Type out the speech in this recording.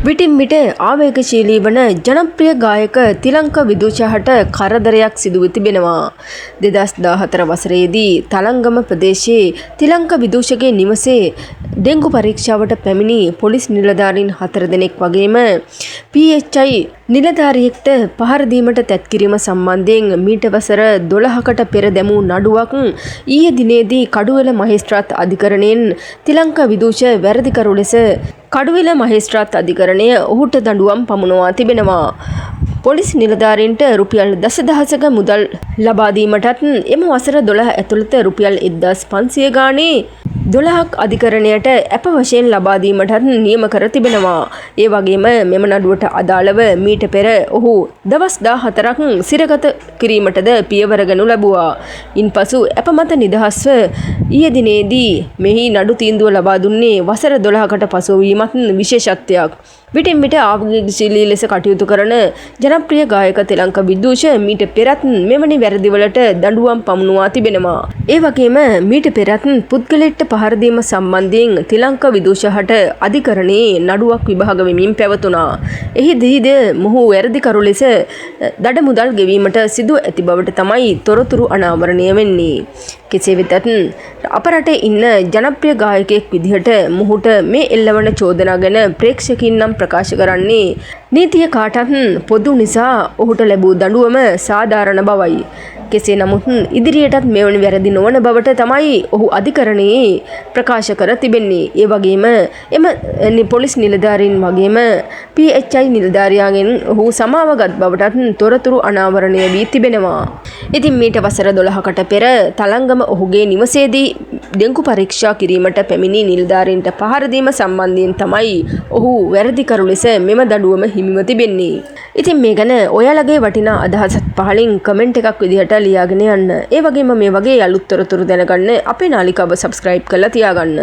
විටින් විට ආවේගශීලී වන ජනප්‍රිය ගායක තිලංක විදුෂහට කරදරයක් සිදුව තිබෙනවා. 2014 වසරේදී තලංගම ප්‍රදේශයේ තිලංක විදුෂගේ නිවසේ ඩෙංගු පරීක්ෂාවට පැමිණි පොලිස් නිලධාරීන් 4 දෙනෙක් වගේම PHI නිලධාරියෙක්ට පහර දීමට තැත් කිරීම සම්බන්ධයෙන් මීට වසර 12කට පෙර දැමූ නඩුවක් ඊයේ දිනේදී කඩුවෙල මහේස්ත්‍රාත් අධිකරණයෙන් තිලංක විදුෂ වැරදිකරු ලෙස කඩුවෙල මහේස්ත්‍රාත් අධිකරණය ඔහුට දඬුවම් පමුණවා තිබෙනවා. පොලිස් නිලධාරීන්ට රුපියල් 10,000ක මුදල් ලබා දීමටත් එම වසර 12 ඇතුළත රුපියල් 1,500 ගානේ 12ක් අධිකරණයට අප වශයෙන් ලබා දීමටත් නියම කර තිබෙනවා. ඒ වගේම මෙම නඩුවට අදාළව මීට පෙර ඔහු දවස් 14ක් සිරගත කිරීමටද පියවර ගනු ලැබුවා. ඉන්පසු අප මත නිදහස්ව ඊයේ දිනේදී මෙහි නඩු තීන්දුව ලබා දුන්නේ වසර 12කට පසු වීමත් විශේෂත්වයක්. විටින් විට ආවේගශීලී ලෙස කටයුතු කරන ජනප්‍රිය ගායක තිලංක විදුෂ මීට පෙරත් මෙවැනි වැරදිවලට දඬුවම් පමුණවා තිබෙනවා. ඒ වගේම මීට පෙරත් පුද්ගලයෙක්ට පහර දීම සම්බන්ධයෙන් තිලංක විදුෂහට අධිකරණයේ නඩුවක් විභාග වෙමින් පැවතුණා. එහිදීද මොහු වැරදිකරු ලෙස දඩ මුදල් ගෙවීමට සිදු ඇති බවට තමයි තොරතුරු අනාවරණය වෙන්නේ. කෙසේ වෙතත් අප රටේ ඉන්න ජනප්‍රිය ගායකයෙක් විදිහට මොහුට මේ එල්ලවන චෝදනා ගැන ප්‍රේක්ෂකින් නම් ප්‍රකාශ කරන්නේ නීතිය කාටත් පොදු නිසා ඔහුට ලැබූ දඬුවම සාධාරණ බවයි. කෙසේ නමුත් ඉදිරියටත් මෙවැනි වැරදි නොවන බවට තමයි ඔහු අධිකරණයේ ප්‍රකාශ කර තිබෙන්නේ. ඒ වගේම එම පොලිස් නිලධාරීන් වගේම PHI නිලධාරියාගෙන් ඔහු සමාවගත් බවටත් තොරතුරු අනාවරණය වී තිබෙනවා. ඉතින් මීට වසර 12කට පෙර තලංගම ඔහුගේ නිවසේදී ඩෙංගු පරීක්ෂා කිරීමට පැමිණි නිලධාරීන්ට පහර දීම සම්බන්ධයෙන් තමයි ඔහු වැරදිකරු ලෙස මෙම දඬුවම හිමිව තිබෙන්නේ. ඉතින් මේ ගැන ඔයාලගේ වටිනා අදහසත් පහලින් කමෙන්ට් එකක් විදිහට ලියාගෙන යන්න. ඒ වගේම මේ වගේ අලුත් තොරතුරු දැනගන්න අපේ නාලිකාව සබ්ස්ක්‍රයිබ් කරලා තියාගන්න.